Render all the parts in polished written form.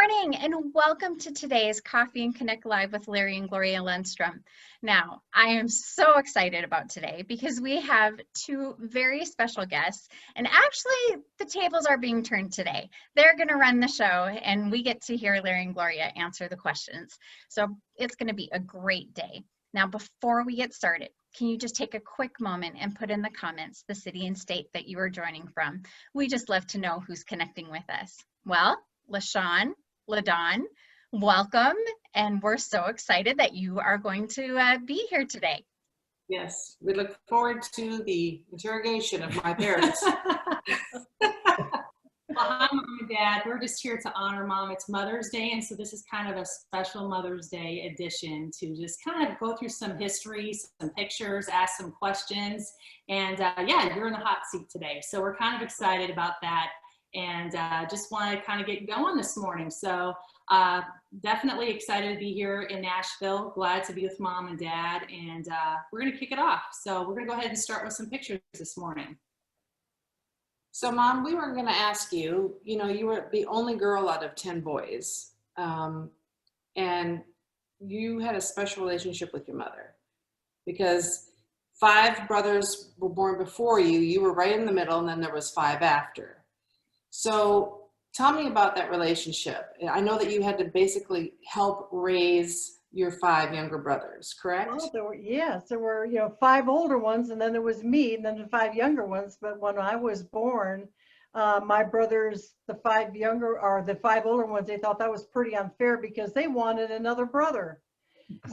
morning and welcome to today's Coffee and Connect Live with Larry and Gloria Lundstrom. Now, I am so excited about today because we have two very special guests, and actually the tables are being turned today. They're going to run the show and we get to hear Larry and Gloria answer the questions. So it's going to be a great day. Now, before we get started, can you just take a quick moment and put in the comments the city and state that you are joining from? We just love to know who's connecting with us. Well, LaShawn, LaDon, welcome, and we're so excited that you are going to be here today. Yes, we look forward to the interrogation of my parents. Well, hi, Mom and Dad. We're just here to honor Mom. It's Mother's Day, and so this is kind of a special Mother's Day edition to just kind of go through some history, some pictures, ask some questions, and yeah, you're in the hot seat today. So we're kind of excited about that, and just want to kind of get going this morning. So definitely excited to be here in Nashville. Glad to be with Mom and Dad, and we're going to kick it off. So we're going to go ahead and start with some pictures this morning. So, Mom, we were going to ask you, you were the only girl out of 10 boys, and you had a special relationship with your mother because 5 brothers were born before you. You were right in the middle, and then there was 5 after. So tell me about that relationship. I know that you had to basically help raise your 5 younger brothers, correct? Well, there were 5 older ones, and then there was me, and then the 5 younger ones. But when I was born, my brothers, the 5 older ones, they thought that was pretty unfair because they wanted another brother.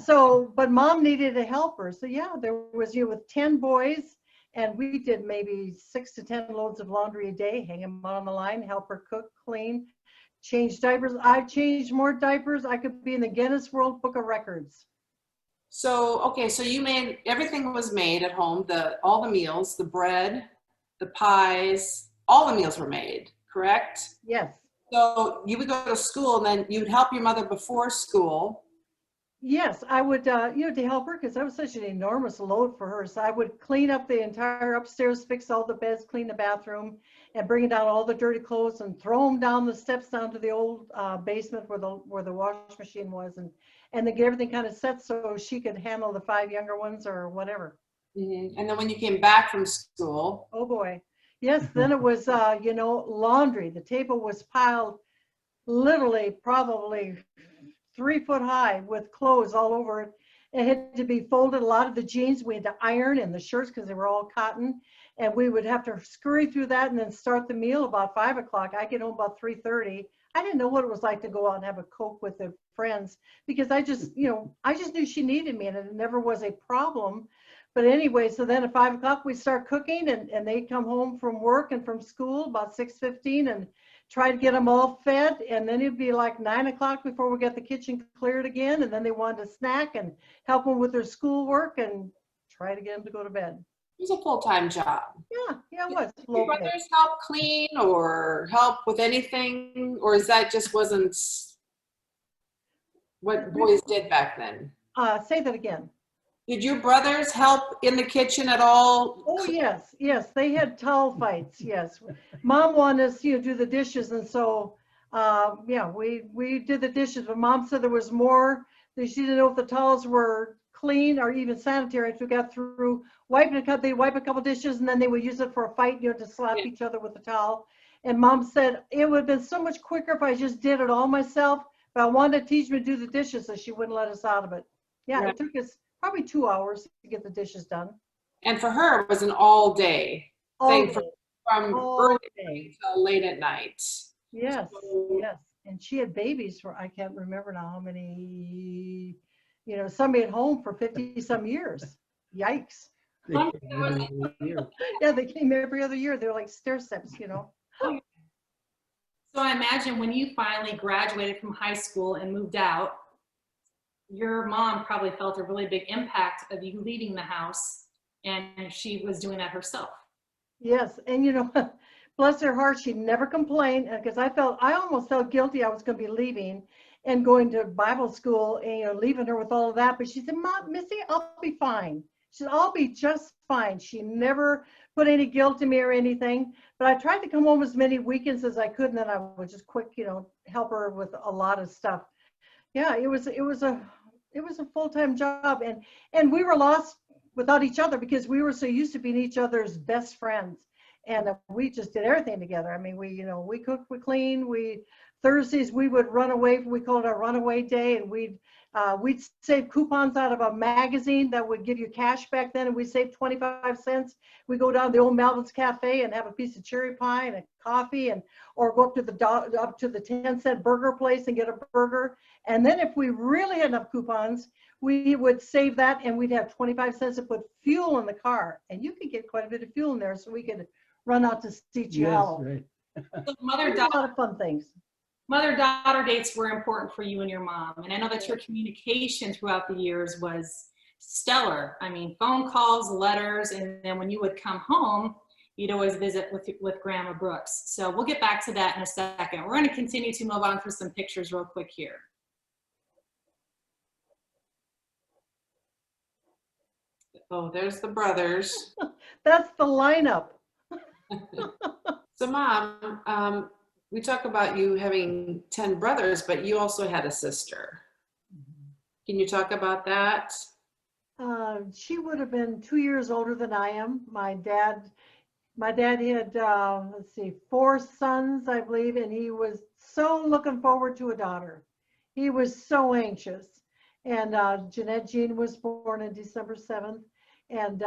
So, but Mom needed a helper. So yeah, there was with 10 boys, and we did maybe 6 to 10 loads of laundry a day, hang them on the line, help her cook, clean, change diapers. I've changed more diapers. I could be in the Guinness World Book of Records. So, okay, so everything was made at home, all the meals, the bread, the pies, all the meals were made, correct? Yes. So you would go to school and then you'd help your mother before school. Yes, I would, to help her because that was such an enormous load for her. So I would clean up the entire upstairs, fix all the beds, clean the bathroom, and bring down all the dirty clothes and throw them down the steps down to the old basement where the wash machine was, and then get everything kind of set so she could handle the 5 younger ones or whatever. Mm-hmm. And then when you came back from school, oh boy, yes, then it was laundry. The table was piled literally probably 3 foot high with clothes all over it. It had to be folded. A lot of the jeans we had to iron, and the shirts because they were all cotton, and we would have to scurry through that and then start the meal about 5 o'clock. I get home about 3:30. I didn't know what it was like to go out and have a Coke with their friends because I just knew she needed me, and it never was a problem. But anyway, so then at 5 o'clock we'd start cooking, and they'd come home from work and from school about 6:15 and try to get them all fed, and then it'd be like 9 o'clock before we got the kitchen cleared again, and then they wanted to snack and help them with their schoolwork and try to get them to go to bed. it was a full-time job. Yeah, it was. Did your brothers help clean or help with anything, or is that just wasn't what boys did back then? Say that again. Did your brothers help in the kitchen at all? Oh, yes, they had towel fights, yes. Mom wanted us, do the dishes, and so, we did the dishes, but Mom said there was more. She didn't know if the towels were clean or even sanitary. If we got through they'd wipe a couple dishes, and then they would use it for a fight, to slap each other with the towel. And Mom said it would have been so much quicker if I just did it all myself, but I wanted to teach me to do the dishes, so she wouldn't let us out of it. Yeah, right. It took us probably 2 hours to get the dishes done. And for her, it was an all-day thing from early day till late at night. Yes, yes. And she had babies for, I can't remember now how many, somebody at home for 50-some years. Yikes. Yeah, they came every other year. They're like stair steps, So I imagine when you finally graduated from high school and moved out, your mom probably felt a really big impact of you leaving the house, and she was doing that herself. Yes, and bless her heart, she never complained, because I almost felt guilty I was going to be leaving and going to Bible school and leaving her with all of that. But she said, Mom, Missy, I'll be fine. She said, I'll be just fine. She never put any guilt in me or anything. But I tried to come home as many weekends as I could, and then I would just quick, help her with a lot of stuff. Yeah, it was a full-time job, and we were lost without each other because we were so used to being each other's best friends, and we just did everything together. I mean, we cooked, we cleaned, Thursdays we would run away. We called it our runaway day, and we'd save coupons out of a magazine that would give you cash back then, and we saved 25 cents. We go down to the old Melvin's Cafe and have a piece of cherry pie and a coffee, or go up to the 10-cent burger place and get a burger. And then if we really had enough coupons, we would save that, and we'd have 25 cents to put fuel in the car, and you could get quite a bit of fuel in there, so we could run out to see Cielo. Yes, right. So A lot of fun things. mother-daughter dates were important for you and your mom. And I know that your communication throughout the years was stellar. I mean, phone calls, letters, and then when you would come home, you'd always visit with Grandma Brooks. So we'll get back to that in a second. We're going to continue to move on through some pictures real quick here. Oh, there's the brothers. That's the lineup. So Mom, we talk about you having 10 brothers, but you also had a sister. Can you talk about that? She would have been 2 years older than I am. My dad had, let's see, 4 sons, I believe, and he was so looking forward to a daughter. He was so anxious. And Jeanette Jean was born on December 7th, and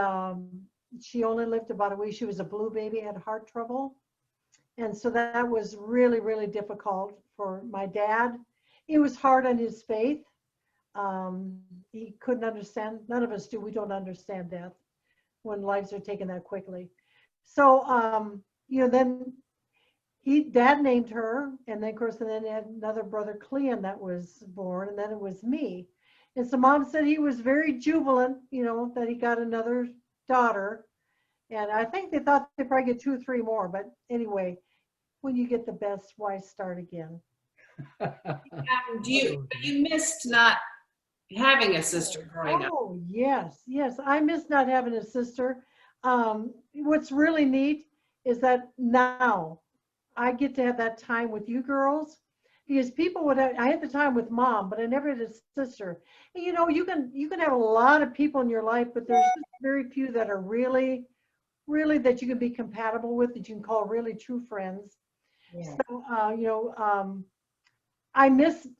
she only lived about a week. She was a blue baby, had heart trouble. And so that was really, really difficult for my dad. It was hard on his faith. He couldn't understand. None of us do. We don't understand death when lives are taken that quickly. So, then dad named her, and then of course, and then he had another brother, Cleon, that was born, and then it was me. And so Mom said he was very jubilant, that he got another daughter. And I think they thought they'd probably get 2 or 3 more. But anyway, when you get the best, why start again? You missed not having a sister growing up. Oh, yes. I miss not having a sister. What's really neat is that now I get to have that time with you girls, because I had the time with Mom, but I never had a sister. And, you can have a lot of people in your life, but there's just very few that are really that you can be compatible with, that you can call really true friends. Yeah. So,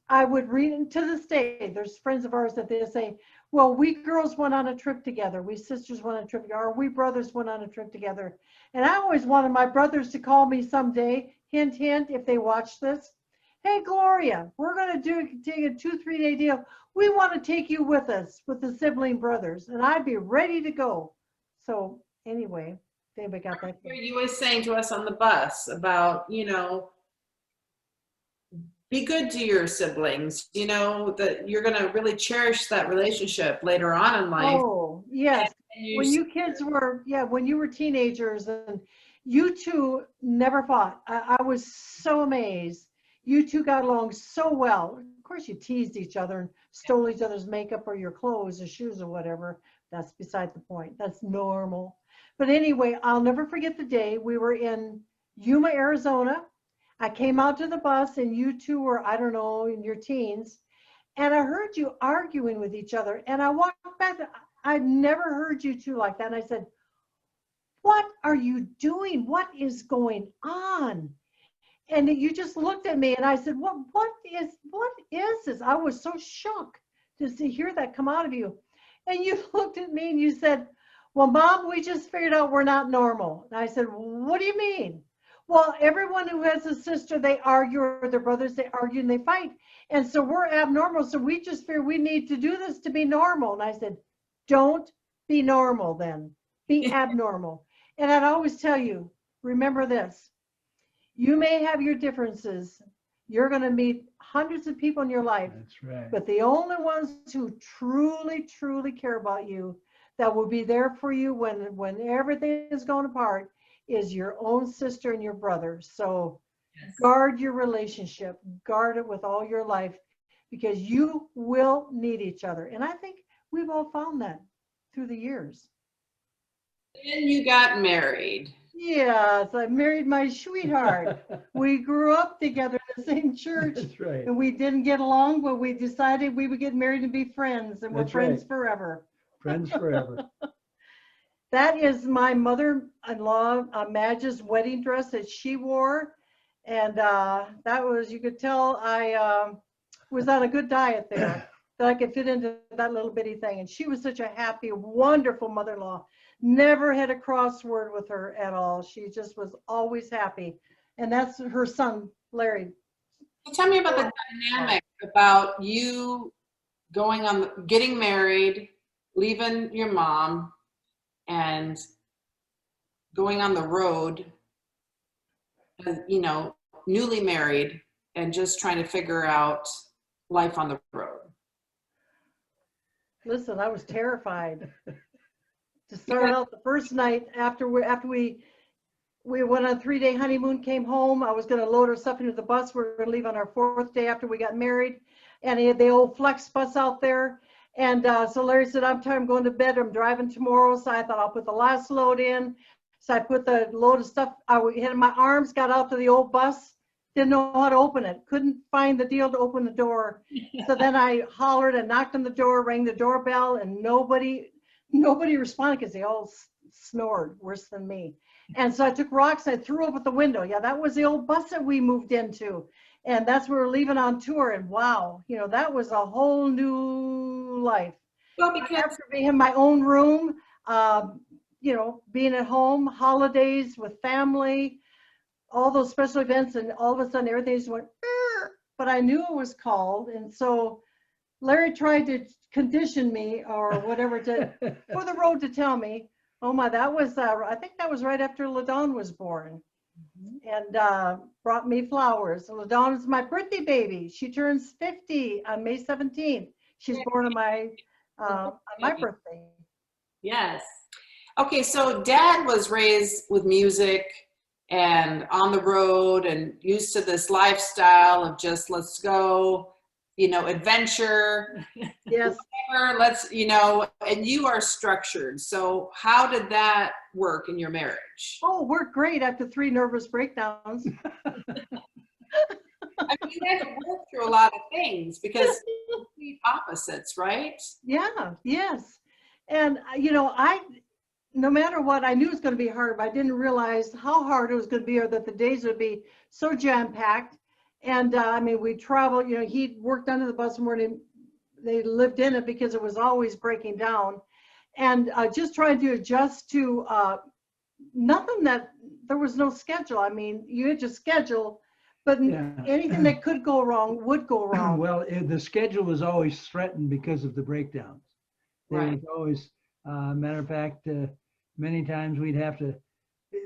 I would read, to this day, there's friends of ours that they say, well, we girls went on a trip together. We sisters went on a trip together, or we brothers went on a trip together. And I always wanted my brothers to call me someday, hint, hint, if they watch this. Hey, Gloria, we're going to take a 2-3 day deal. We want to take you with us, with the sibling brothers, and I'd be ready to go. So anyway, they got that. You were saying to us on the bus about, be good to your siblings, that you're going to really cherish that relationship later on in life. Oh, yes. When you were teenagers, and you two never fought. I was so amazed. You two got along so well. Of course, you teased each other and stole each other's makeup or your clothes or shoes or whatever. That's beside the point. That's normal. But anyway, I'll never forget the day we were in Yuma, Arizona. I came out to the bus, and you two were, I don't know, in your teens. And I heard you arguing with each other. And I walked back. I'd never heard you two like that. And I said, what are you doing? What is going on? And you just looked at me, and I said, what is this? I was so shocked to hear that come out of you. And you looked at me and you said, well, Mom, we just figured out we're not normal. And I said, what do you mean? Well, everyone who has a sister, they argue, or their brothers, they argue and they fight. And so we're abnormal. So we just figure we need to do this to be normal. And I said, don't be normal then. Be abnormal. And I'd always tell you, remember this. You may have your differences. You're going to meet hundreds of people in your life. That's right. But the only ones who truly, truly care about you, that will be there for you when everything is going apart, is your own sister and your brother. So yes. Guard your relationship. Guard it with all your life, because you will need each other. And I think we've all found that through the years. Then you got married. Yes, I married my sweetheart. We grew up together in the same church, That's right. and we didn't get along, but we decided we would get married and be friends, and we're That's friends right. forever. Friends forever. That is my mother-in-law, Madge's wedding dress that she wore. And that was, you could tell I was on a good diet there, that I could fit into that little bitty thing. And she was such a happy, wonderful mother-in-law. Never had a crossword with her at all. She just was always happy. And that's her son, Larry. So tell me about the dynamic about you getting married, leaving your mom, and going on the road, you know, newly married and just trying to figure out life on the road. Listen, I was terrified. To start out the first night after we went on a 3-day honeymoon, came home. I was going to load our stuff into the bus. We were going to leave on our 4th day after we got married. And he had the old Flex bus out there. And so Larry said, I'm tired, I'm going to bed. I'm driving tomorrow. So I thought I'll put the last load in. So I put the load of stuff, I had in my arms, got out to the old bus. Didn't know how to open it. Couldn't find the deal to open the door. So then I hollered and knocked on the door, rang the doorbell, and nobody responded because they all snored worse than me. And so I took rocks, I threw up at the window. Yeah, that was the old bus that we moved into. And that's where we're leaving on tour. And wow, you know, that was a whole new life. Well, because After being in my own room, you know, being at home, holidays with family, all those special events, and all of a sudden everything just went, but I knew it was called. And so Larry tried to condition me or whatever for the road to tell me, oh my, that was, I think that was right after LaDawn was born. And brought me flowers. LaDawn is my birthday baby. She turns 50 on May 17th. She's born on my birthday. Yes. okay, so Dad was raised with music and on the road and used to this lifestyle of just let's go, you know, adventure, Yes. whatever, let's, you know, and you are structured. So how did that work in your marriage? Oh, we're great after 3 nervous breakdowns. I mean, you had to work through a lot of things because complete opposites, right? Yeah, yes. And, you know, no matter what, I knew it was going to be hard, but I didn't realize how hard it was going to be or that the days would be so jam-packed. And I mean, we traveled, you know, he worked under the bus morning. They lived in it because it was always breaking down. And just trying to adjust to nothing that, there was no schedule. I mean, you had to schedule, but Yeah. anything that could go wrong would go wrong. Well, the schedule was always threatened because of the breakdowns. There Right. was always, matter of fact, many times we'd have to,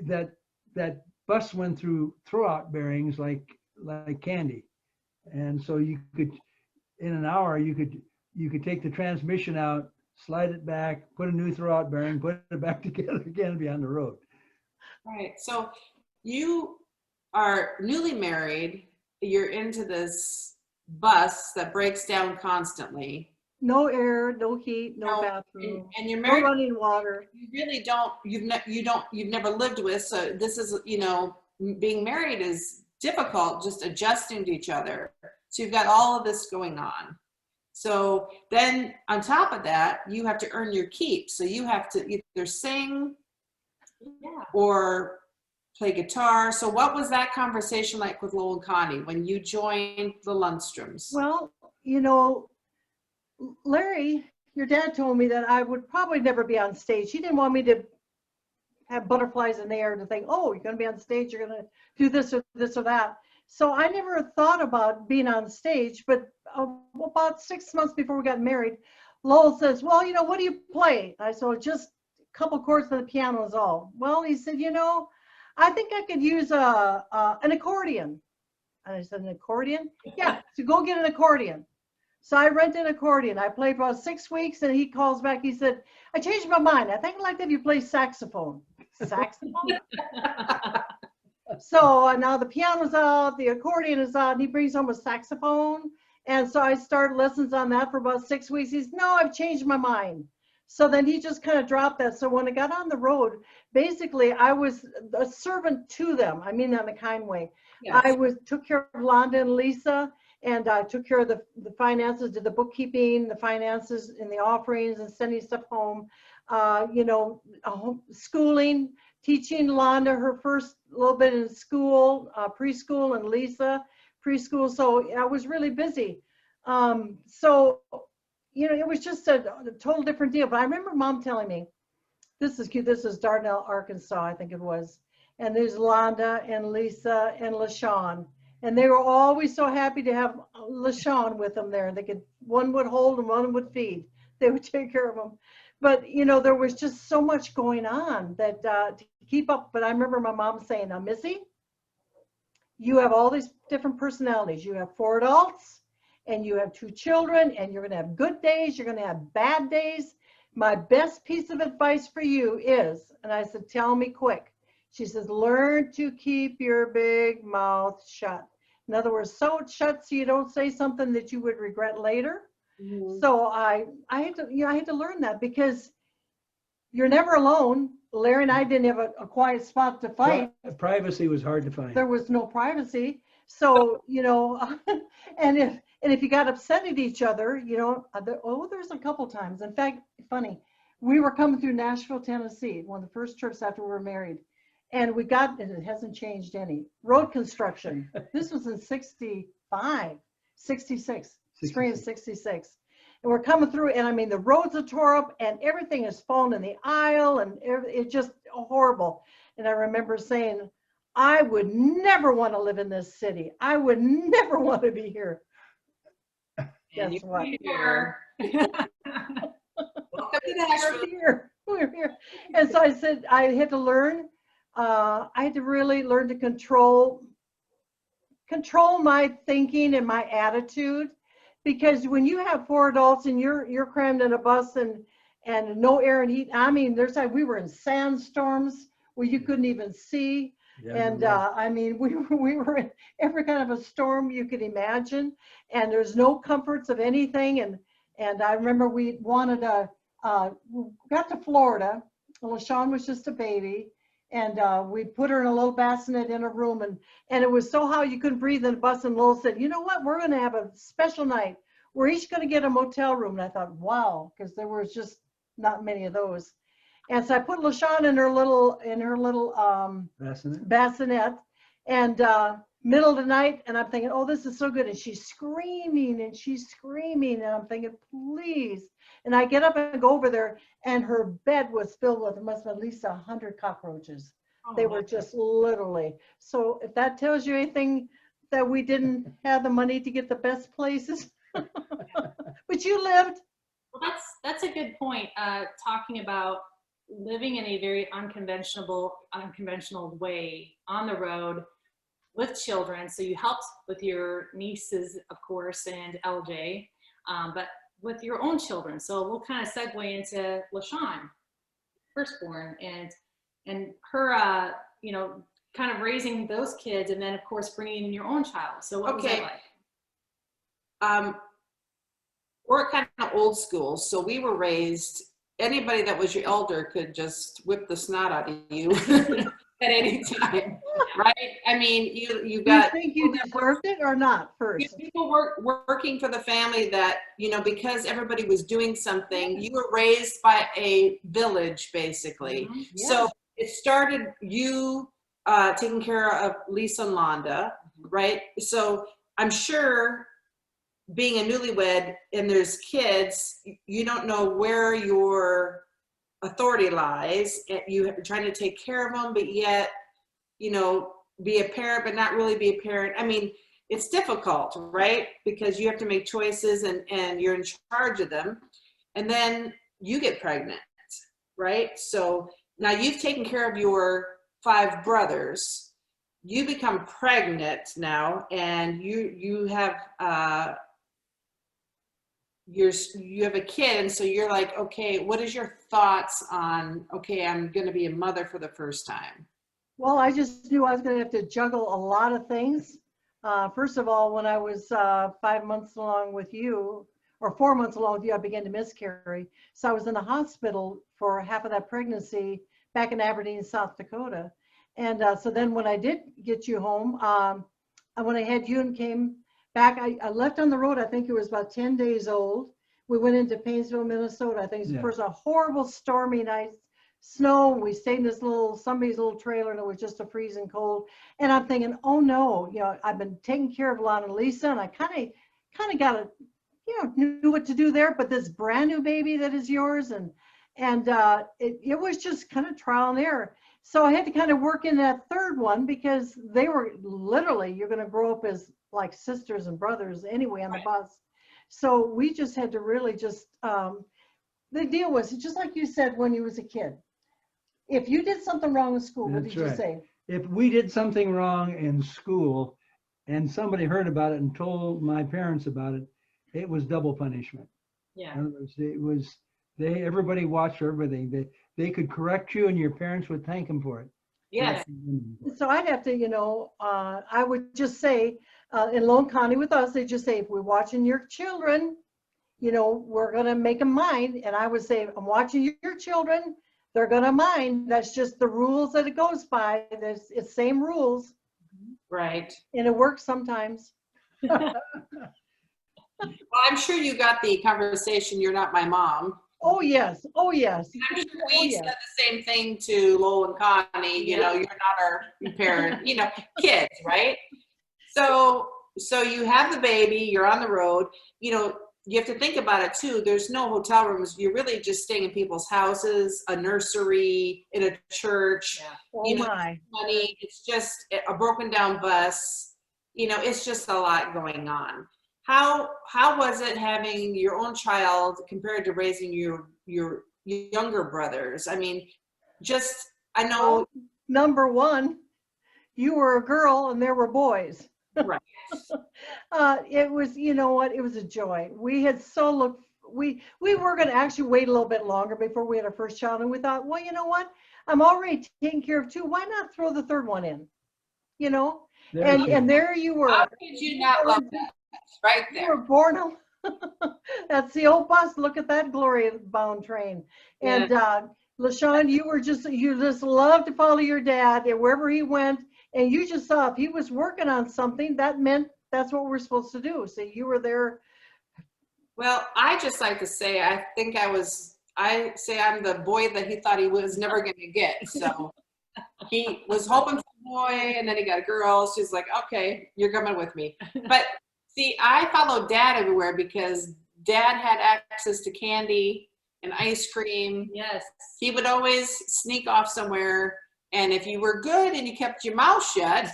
that bus went through throwout bearings like candy. And so you could, in an hour, you could take the transmission out, slide it back, put a new throwout bearing, put it back together again and be on the road. Right. So you are newly married. You're into this bus that breaks down constantly. No air, no heat, no No, bathroom, And you're no married. running water. You really don't. You've never lived with. So this is, you know, being married is difficult. Just adjusting to each other. So you've got all of this going on. So then on top of that, you have to earn your keep. So you have to either sing Yeah. or play guitar. So what was that conversation like with Lowell and Connie when you joined the Lundstroms? Well, you know, Larry, your dad told me that I would probably never be on stage. He didn't want me to have butterflies in the air to think, oh, you're going to be on stage, you're going to do this or that. So I never thought about being on stage, but about 6 months before we got married, Lowell says, well, you know, what do you play? I said, well, just a couple chords on the piano is all. Well, he said, you know, I think I could use an accordion. And I said, an accordion? Yeah, so go get an accordion. So I rented an accordion. I played for about 6 weeks, and he calls back. He said, I changed my mind. I think I'd like to have you play saxophone. Saxophone? So now the piano's out, the accordion is out, and he brings home a saxophone. And so I started lessons on that for about 6 weeks. He says, no, I've changed my mind. So then he just kind of dropped that. So when I got on the road, basically I was a servant to them. I mean that in a kind way. Yes. I took care of Londa and Lisa, and I took care of the finances, did the bookkeeping, the finances, and the offerings, and sending stuff home. Schooling, teaching Londa her first little bit in school, preschool, and Lisa preschool. So I was really busy. So it was just a total different deal. But I remember Mom telling me, this is cute. This is Dardanelle, Arkansas, I think it was. And there's Londa and Lisa and LaShawn. And they were always so happy to have LaShawn with them there. One would hold and one would feed. They would take care of them. But, there was just so much going on that to keep up. But I remember my mom saying, now, Missy, you have all these different personalities. You have 4 adults, and you have 2 children, and you're going to have good days, you're going to have bad days. My best piece of advice for you is, and I said, tell me quick. She says, learn to keep your big mouth shut. In other words, sew it shut so you don't say something that you would regret later. Mhm. So I had to learn that, because you're never alone. Larry and I didn't have a quiet spot to fight. Privacy was hard to find. There was no privacy. So, and if you got upset at each other, there's a couple times. In fact, funny, we were coming through Nashville, Tennessee, one of the first trips after we were married. And and it hasn't changed any, road construction. This was in 66, spring of 66. And we're coming through, and I mean, the roads are tore up and everything is falling in the aisle, and it's just horrible. And I remember saying, I would never want to live in this city. I would never want to be here. Guess what? Welcome to Nashville. We're here. And so I said, I had to learn. I had to really learn to control my thinking and my attitude, because when you have 4 adults and you're crammed in a bus and no air and heat. I mean, we were in sandstorms where you couldn't even see. Yeah, And right. I mean, we were in every kind of a storm you could imagine, and there's no comforts of anything. And I remember we wanted we got to Florida. LaShawn was just a baby, and we put her in a little bassinet in a room, and it was so hot you couldn't breathe in the bus. And Lowell said, you know what, we're going to have a special night. We're each going to get a motel room. And I thought, wow, because there was just not many of those. And so I put LaShawn in her little bassinet, and middle of the night, and I'm thinking, oh, this is so good. And she's screaming, and I'm thinking, please. And I get up and go over there, and her bed was filled with, it must have been at least 100 cockroaches. Oh, They my were just literally. So if that tells you anything, that we didn't have the money to get the best places. But you lived. Well, that's a good point. Talking about living in a very unconventional way on the road with children. So you helped with your nieces, of course, and LJ, but with your own children. So we'll kind of segue into LaShawn, firstborn, and her, kind of raising those kids, and then of course bringing in your own child. So what was that like? We're kind of old school, so we were raised, anybody that was your elder could just whip the snot out of you at any time, right? I mean, you got. Do you think you deserved it or not first? People working for the family that, because everybody was doing something, you were raised by a village, basically. Mm-hmm. Yeah. So it started you taking care of Lisa and Londa, right? So I'm sure, being a newlywed and there's kids, you don't know where your authority lies. You're trying to take care of them, but yet, be a parent, but not really be a parent. I mean, it's difficult, right? Because you have to make choices and you're in charge of them. And then you get pregnant, right? So now you've taken care of your 5 brothers. You become pregnant now, and you have you have a kid, and so you're like, okay, what is your thoughts on, okay, I'm going to be a mother for the first time? Well, I just knew I was going to have to juggle a lot of things. First of all, when I was 5 months along with you, or 4 months along with you, I began to miscarry. So I was in the hospital for half of that pregnancy back in Aberdeen, South Dakota. And so then when I did get you home, when I had you and came back, I left on the road, I think it was about 10 days old. We went into Painesville, Minnesota. I think it was first a horrible stormy night, snow. We stayed in this somebody's little trailer, and it was just a freezing cold. And I'm thinking, oh no, I've been taking care of Lon and Lisa, and I kind of got to, knew what to do there. But this brand new baby that is yours, and it was just kind of trial and error. So I had to kind of work in that third one because they were literally, you're going to grow up as like sisters and brothers anyway on the bus. So we just had to really just, the deal was just like you said when you was a kid. If you did something wrong in school, what did you say? If we did something wrong in school and somebody heard about it and told my parents about it, it was double punishment. Yeah. In other words, it was, everybody watched everything. They could correct you and your parents would thank them for it. Yes. So I'd have to, I would just say, in Lone County with us, they just say, if we're watching your children, we're going to make them mind. And I would say, I'm watching your children. They're going to mind. That's just the rules that it goes by. It's same rules. Right. And it works sometimes. Well, I'm sure you got the conversation, you're not my mom. Oh, yes. Oh, yes. I'm sure we said the same thing to Lowell and Connie, you're not our parent, kids, right? So you have the baby, you're on the road, you have to think about it too. There's no hotel rooms. You're really just staying in people's houses, a nursery, in a church, money. It's just a broken down bus. It's just a lot going on. How was it having your own child compared to raising your younger brothers? I mean, I know. Well, number one, you were a girl and there were boys. Right. It was, it was a joy. We had we were going to actually wait a little bit longer before we had our first child. And we thought, well, you know what? I'm already taking care of two. Why not throw the third one in? And there you were. How could you not love that? Right there. You were born on, that's the old bus. Look at that Gloria bound train. And LaShawn, you just loved to follow your dad and wherever he went. And you just saw if he was working on something, that meant that's what we're supposed to do. So you were there. Well, I just like to say, I say I'm the boy that he thought he was never going to get. So he was hoping for a boy and then he got a girl. She's like, okay, you're coming with me. But see, I followed Dad everywhere because Dad had access to candy and ice cream. Yes. He would always sneak off somewhere. And if you were good and you kept your mouth shut,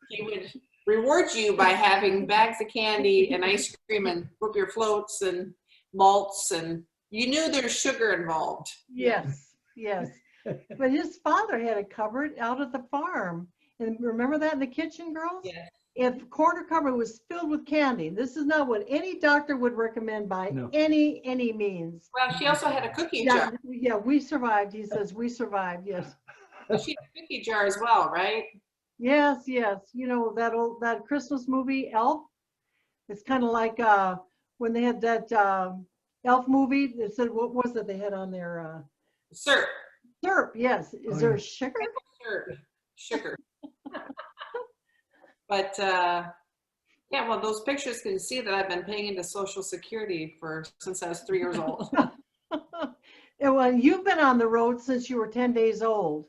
he would reward you by having bags of candy and ice cream and root beer floats and malts. And you knew there's sugar involved. Yes, yes. But his father had it covered out at the farm. And remember that in the kitchen, girls? Yes. If the corner cupboard was filled with candy, this is not what any doctor would recommend by any means. Well, she also had a cookie jar. Yeah, we survived. He says we survived. Yes. She had a cookie jar as well, right? Yes, yes. That Christmas movie Elf. It's kind of like when they had that Elf movie. It said, what was it they had on there? Syrup. Syrup. Yes. Is there sugar? Sugar. But well, those pictures can see that I've been paying into Social Security since I was 3 years old. And well, you've been on the road since you were 10 days old.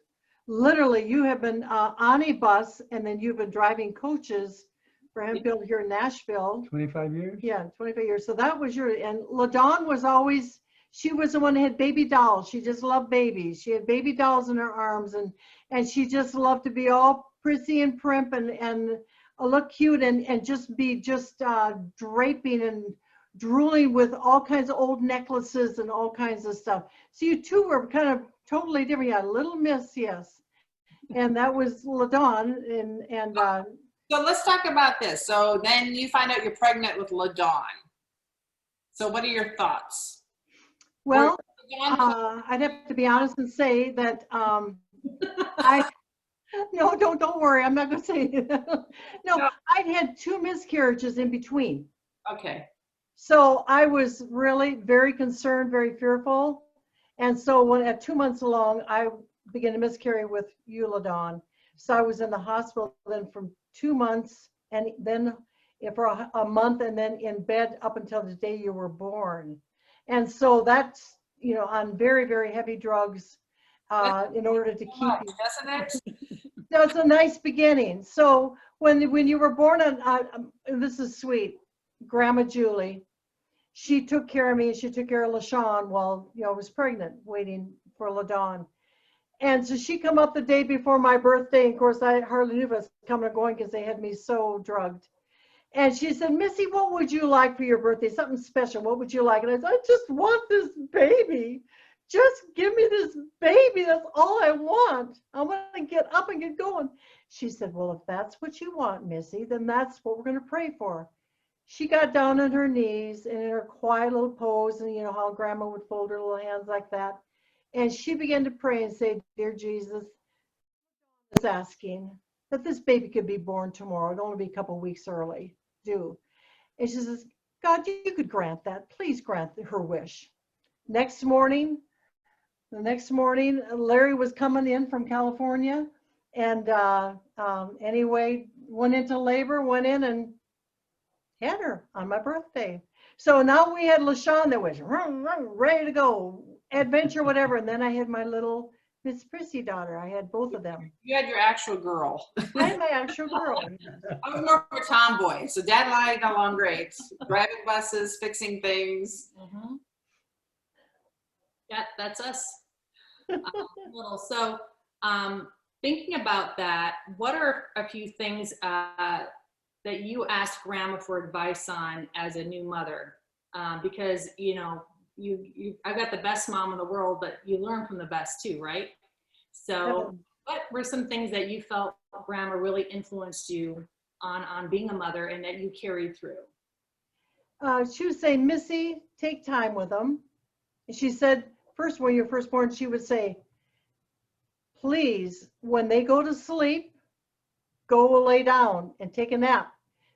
Literally, you have been on a bus, and then you've been driving coaches for him built here in Nashville. 25 years? Yeah, 25 years. So that was and LaDawn was always, she was the one that had baby dolls. She just loved babies. She had baby dolls in her arms, and she just loved to be all prissy and primp and look cute and just be draping and drooling with all kinds of old necklaces and all kinds of stuff. So you two were kind of totally different. Yeah, Little Miss, yes. And that was LaDawn. And So let's talk about this. So then you find out you're pregnant with LaDawn. So what are your thoughts? Well, I'd have to be honest and say that no, don't worry. I'm not going to say no, I'd had 2 miscarriages in between. Okay. So I was really very concerned, very fearful. And so when at 2 months along, I began to miscarry with Euladon. So I was in the hospital then from 2 months and then for a month and then in bed up until the day you were born. And so that's, on very, very heavy drugs in order to keep you. Doesn't it? That's a nice beginning. So when you were born, this is sweet, Grandma Julie, she took care of me and she took care of LaShawn while I was pregnant, waiting for LaDawn. And so she come up the day before my birthday. And of course, I hardly knew if I was coming or going because they had me so drugged. And she said, Missy, what would you like for your birthday? Something special. What would you like? And I said, I just want this baby. Just give me this baby. That's all I want. I want to get up and get going. She said, well, if that's what you want, Missy, then that's what we're going to pray for. She got down on her knees and in her quiet little pose, and how grandma would fold her little hands like that. And she began to pray and say, dear Jesus, I was asking that this baby could be born tomorrow. It'd only be a couple weeks early, due. And she says, God, you could grant that. Please grant her wish. The next morning, Larry was coming in from California. And anyway, went into labor, went in and had her on my birthday. So now we had LaShawn that was ready to go, adventure, whatever. And then I had my little Miss Prissy daughter. I had both of them. You had your actual girl. I had my actual girl. I was more of a tomboy, so Dad and I got along great. Driving buses, fixing things. Mm-hmm. Yeah, that's us. Little. So, thinking about that, what are a few things that you asked Grandma for advice on as a new mother? Because I've got the best mom in the world, but you learn from the best too, right? So what were some things that you felt Grandma really influenced you on being a mother and that you carried through? She would say, Missy, take time with them. And she said, first, when you're first born, she would say, please, when they go to sleep, go lay down and take a nap,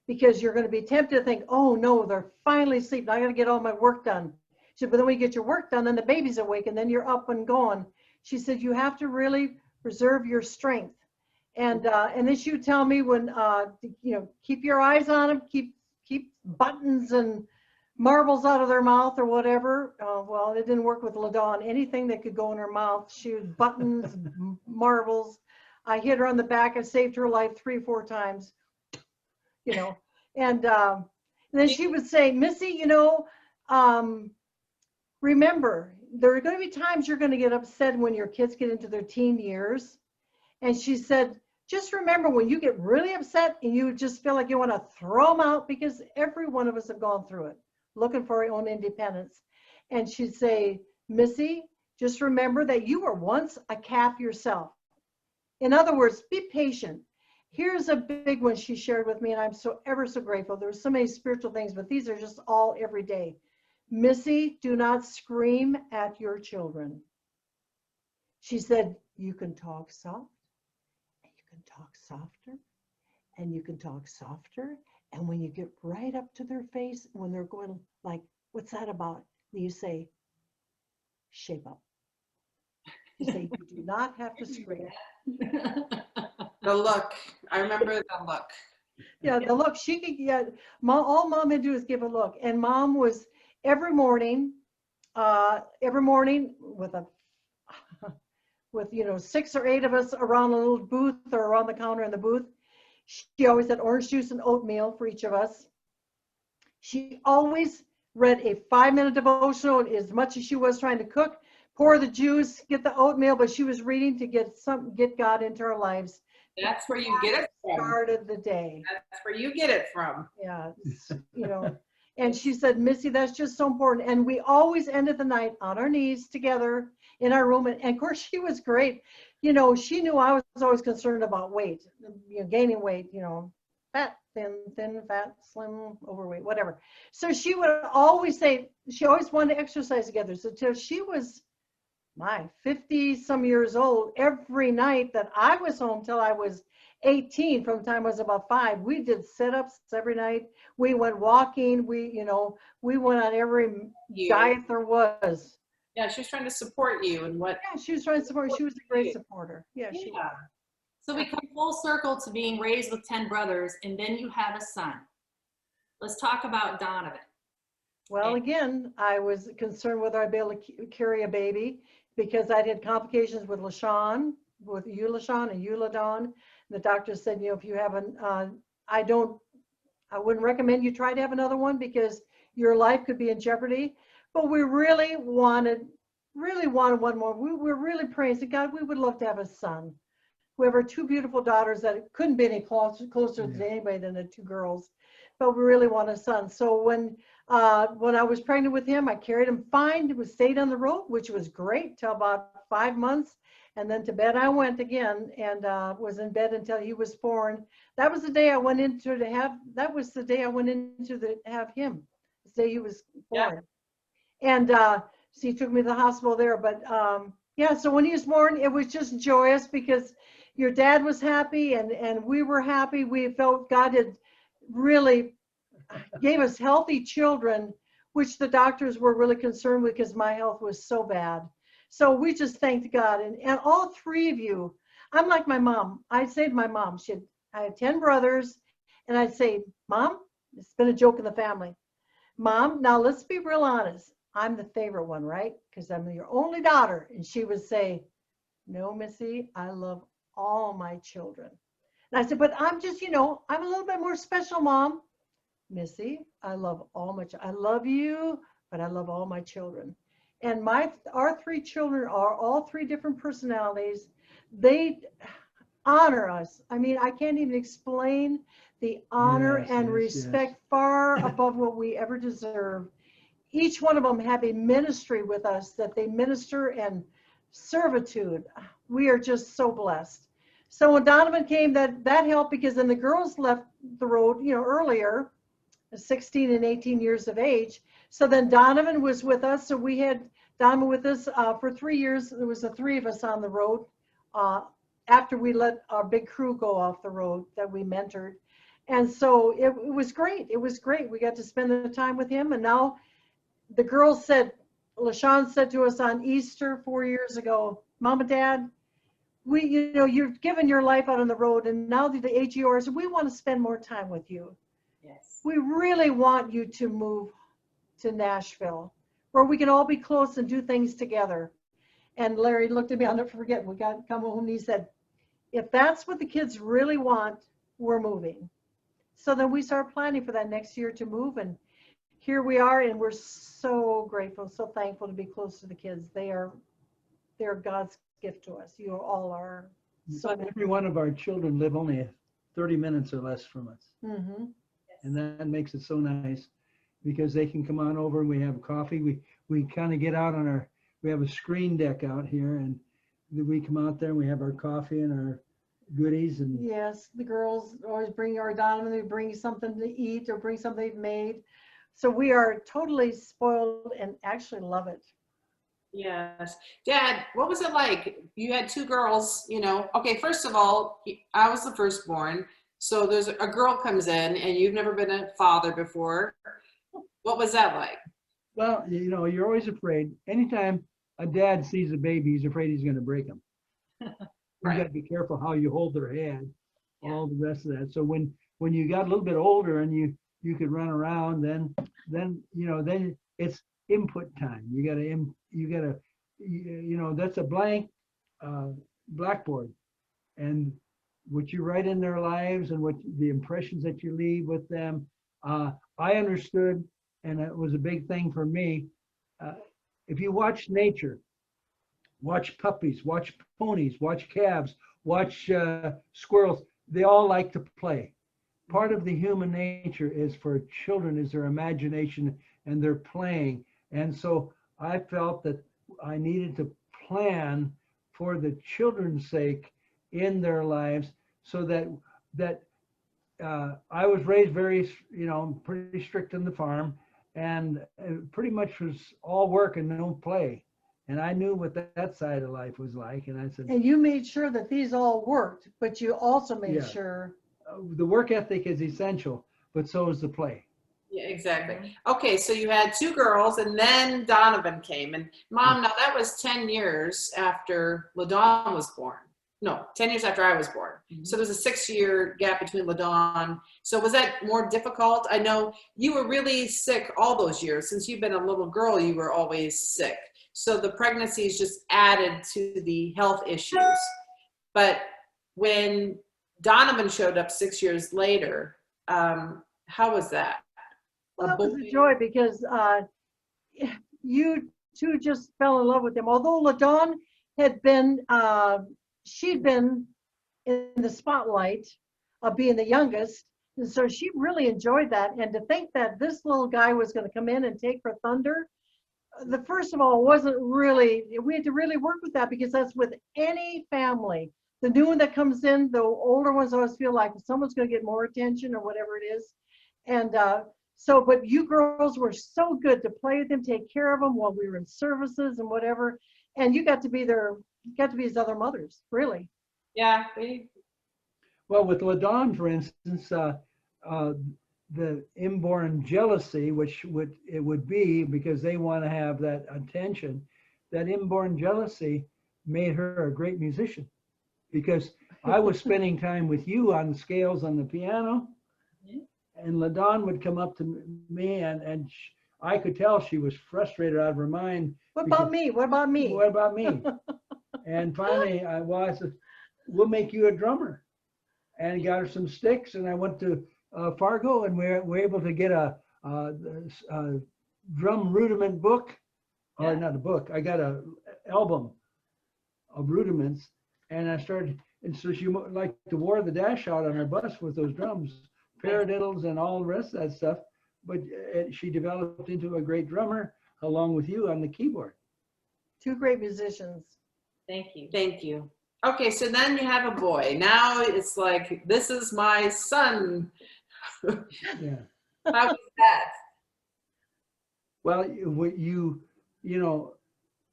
because you're going to be tempted to think, oh no, they're finally asleep. I got to get all my work done. She said, but then when you get your work done, then the baby's awake and then you're up and going. She said, you have to really preserve your strength. And then she would tell me when, keep your eyes on them, keep buttons and marbles out of their mouth or whatever. Well, it didn't work with LaDawn. Anything that could go in her mouth, she was buttons, marbles. I hit her on the back and saved her life 3 or 4 times, and then she would say, Missy, remember, there are going to be times you're going to get upset when your kids get into their teen years. And she said, just remember when you get really upset and you just feel like you want to throw them out, because every one of us have gone through it, looking for our own independence. And she'd say, Missy, just remember that you were once a calf yourself. In other words, be patient. Here's a big one she shared with me, and I'm so ever so grateful. There's so many spiritual things, but these are just all every day. Missy, do not scream at your children. She said, you can talk soft, and you can talk softer, and you can talk softer. And when you get right up to their face, when they're going like, what's that about? You say, shape up. You say, you do not have to scream. The look. I remember the look. Yeah, the look. She could get, all Mom had to do is give a look. And Mom was every morning with 6 or 8 of us around a little booth or around the counter in the booth. She always had orange juice and oatmeal for each of us. She always read a 5-minute devotional, as much as she was trying to cook, pour the juice, get the oatmeal, but she was reading to get God into our lives. That's where you get it from. Started the day. That's where you get it from. Yeah, and she said, Missy, that's just so important. And we always ended the night on our knees together in our room. And of course, she was great. She knew I was always concerned about weight, gaining weight, fat, thin, fat, slim, overweight, whatever. So she would always say, she always wanted to exercise together. So till she was 50 some years old, every night that I was home till I was 18 from the time I was about 5. We did sit-ups every night. We went walking. We went on every diet there was. Yeah, she was trying to support you and what. Yeah, she was trying to support. She was a great supporter. Yeah, she was. Yeah. So we come full circle to being raised with 10 brothers, and then you have a son. Let's talk about Donovan. Well, again, I was concerned whether I'd be able to carry a baby because I'd had complications with LaShawn, with Eulashawn and Euladon. The doctor said, if you have I wouldn't recommend you try to have another one because your life could be in jeopardy. But we really wanted one more. We were really praying, said, God, we would love to have a son. We have our 2 beautiful daughters that couldn't be any closer to anybody than the 2 girls, but we really want a son. So when I was pregnant with him, I carried him fine. We stayed on the road, which was great till about 5 months, and then to bed I went again and was in bed until he was born. That was the day I went into to have. That was the day I went into to have him. The day he was born, and so he took me to the hospital there. But yeah, so when he was born, it was just joyous because your dad was happy and we were happy. We felt God had really gave us healthy children, which the doctors were really concerned with because my health was so bad. So we just thanked God. And all 3 of you, I'm like my mom. I'd say to my mom, I had 10 brothers, and I'd say, Mom, it's been a joke in the family. Mom, now let's be real honest. I'm the favorite one, right? Because I'm your only daughter. And she would say, no, Missy, I love all my children. And I said, but I'm just, I'm a little bit more special, Mom. Missy, I love I love you, but I love all my children. And our 3 children are all 3 different personalities. They honor us. I mean, I can't even explain the honor and respect far above what we ever deserve. Each one of them have a ministry with us that they minister and servitude. We are just so blessed. So when Donovan came, that helped because then the girls left the road, earlier, 16 and 18 years of age. So then Donovan was with us. So we had Donovan with us for 3 years. There was the 3 of us on the road after we let our big crew go off the road that we mentored. And so it was great. It was great. We got to spend the time with him. And now the girls said, LaShawn said to us on Easter 4 years ago, Mom and Dad, you've given your life out on the road, and now the age yours, we want to spend more time with you. Yes. We really want you to move to Nashville, where we can all be close and do things together. And Larry looked at me, I'll never forget, we got come home and he said, if that's what the kids really want, we're moving. So then we started planning for that next year to move, and here we are, and we're so grateful, so thankful to be close to the kids. They're God's gift to us. You all are. So every one of our children live only 30 minutes or less from us. Mm-hmm. And that makes it so nice because they can come on over and we have coffee. We kind of get out on we have a screen deck out here, and we come out there and we have our coffee and our goodies. And yes, the girls always bring our Donovan, they bring something to eat or bring something they've made. So we are totally spoiled and actually love it. Yes. Dad, what was it like? You had 2 girls, Okay, first of all, I was the firstborn. So there's a girl comes in and you've never been a father before. What was that like? Well, you're always afraid. Anytime a dad sees a baby, he's afraid he's going to break him. Right. You got to be careful how you hold their hand, all the rest of that. So when you got a little bit older and you could run around, then it's input time. That's a blank blackboard, and what you write in their lives and what the impressions that you leave with them. I understood, and it was a big thing for me. If you watch nature, watch puppies, watch ponies, watch calves, watch squirrels, they all like to play. Part of the human nature is for children is their imagination and their playing. And so I felt that I needed to plan for the children's sake in their lives, so that I was raised very, pretty strict on the farm, and pretty much was all work and no play. And I knew what that side of life was like. And I said, And you made sure that these all worked, but you also made Yeah. sure. the work ethic is essential, but so is the play. Yeah, exactly. Okay, so you had two girls, and then Donovan came. And Mom, now that was 10 years after LaDawn was born. No, 10 years after I was born. So there's a 6-year gap between LaDawn. So was that more difficult? I know you were really sick all those years. Since you've been a little girl, you were always sick. So the pregnancies just added to the health issues. But when Donovan showed up 6 years later, how was that? Well, that was a joy because you two just fell in love with him. Although LaDawn had been, she'd been in the spotlight of being the youngest. And so she really enjoyed that. And to think that this little guy was going to come in and take her thunder, the first of all wasn't really, we had to really work with that because that's with any family. The new one that comes in, the older ones always feel like someone's going to get more attention or whatever it is. And so, but you girls were so good to play with him, take care of him while we were in services and whatever. And you got to be his other mothers, really. Yeah. Well, with LaDawn, for instance, the inborn jealousy, which it would be because they want to have that attention, that inborn jealousy made her a great musician because I was spending time with you on the scales on the piano, and LaDawn would come up to me and I could tell she was frustrated out of her mind. What about me? What about me? What about me? And finally, I said, we'll make you a drummer. And got her some sticks, and I went to Fargo, and we were able to get a drum rudiment book, or not a book. I got a album of rudiments, and I started. And so she like to wore the dash out on her bus with those drums, paradiddles, and all the rest of that stuff. But she developed into a great drummer along with you on the keyboard. Two great musicians. Thank you. Thank you. Okay, so then you have a boy. Now it's like, this is my son. Yeah. How was that? Well, you know,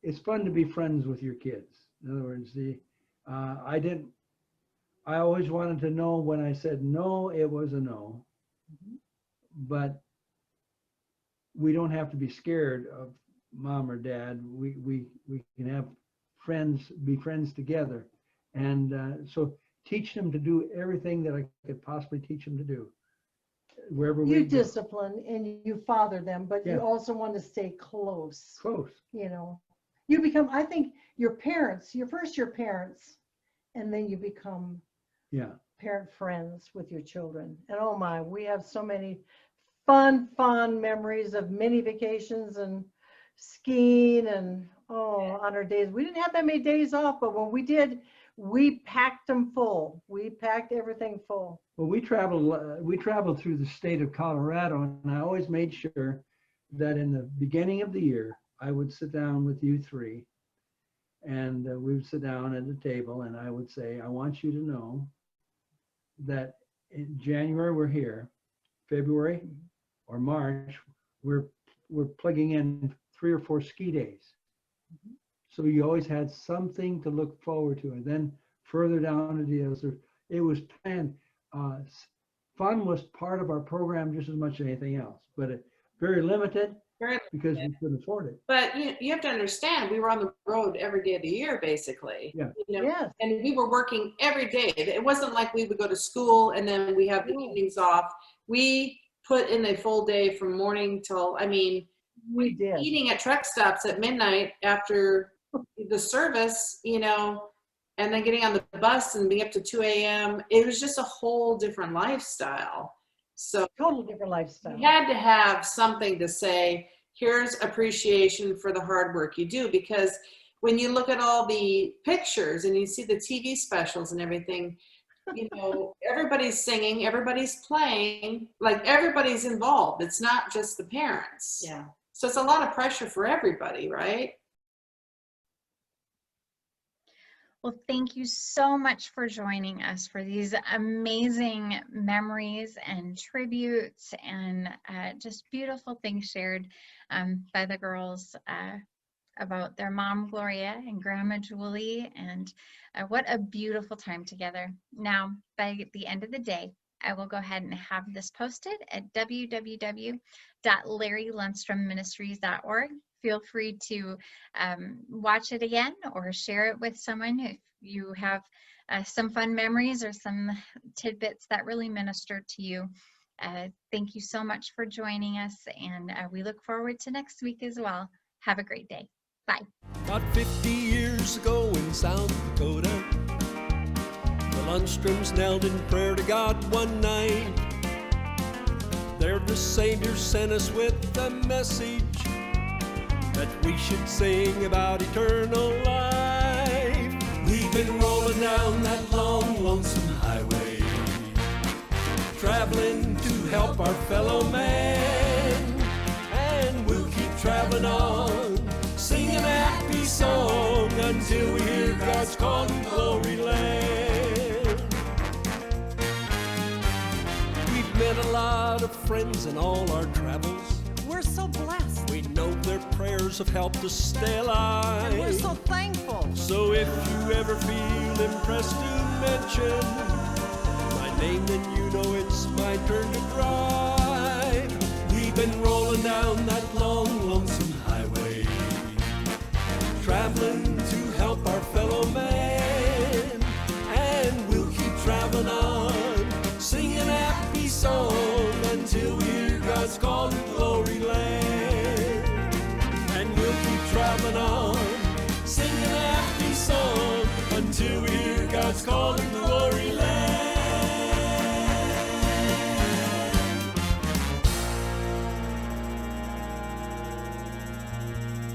it's fun to be friends with your kids. In other words, I always wanted to know when I said no, it was a no. But we don't have to be scared of mom or dad. We can have friends, be friends together. And so teach them to do everything that I could possibly teach them to do. Wherever we You go. discipline and you father them, but you also want to stay close. Close. You know, you become, I think your parents, your parents, and then you become parent friends with your children. And oh my, we have so many fond memories of mini vacations and skiing and on our days. We didn't have that many days off, but when we did, we packed them full. We packed everything full. Well, we traveled through the state of Colorado, and I always made sure that in the beginning of the year, I would sit down with you three, and we would sit down at the table, and I would say, I want you to know that in January we're here, February or March, we're plugging in 3 or 4 ski days. So you always had something to look forward to. And then further down the deals, it was planned. Fun was part of our program just as much as anything else, but very limited because we couldn't afford it. But you have to understand, we were on the road every day of the year, basically. Yeah. You know? And we were working every day. It wasn't like we would go to school and then we have the evenings off. We put in a full day from morning till, we did. Eating at truck stops at midnight after the service, and then getting on the bus and being up to 2 a.m. It was just a whole different lifestyle. So total different lifestyle. You had to have something to say, here's appreciation for the hard work you do, because when you look at all the pictures and you see the TV specials and everything, everybody's singing, everybody's playing, like everybody's involved. It's not just the parents. Yeah. So it's a lot of pressure for everybody, right? Well, thank you so much for joining us for these amazing memories and tributes and just beautiful things shared by the girls about their mom, Gloria, and Grandma Julie, and what a beautiful time together. Now, by the end of the day, I will go ahead and have this posted at www.larrylundstromministries.org. Feel free to watch it again or share it with someone if you have some fun memories or some tidbits that really ministered to you. Thank you so much for joining us, and we look forward to next week as well. Have a great day. Bye. About 50 years ago in South Dakota, the Lundstroms knelt in prayer to God one night. There the Savior sent us with a message that we should sing about eternal life. We've been rolling down that long, lonesome highway, traveling to help our fellow man, and we'll keep traveling on, singing a happy song until we hear God's call to glory land. We've met a lot of friends in all our travels. We're so blessed. We know their prayers have helped us stay alive. And we're so thankful. So if you ever feel impressed to mention my name, then you know it's my turn to drive. We've been rolling down that long, lonesome highway, traveling to help our fellow man, and we'll keep traveling on, singing a happy song until we hear God's call to glory land. And we'll keep traveling on, singing a happy song until we hear God's call to glory land.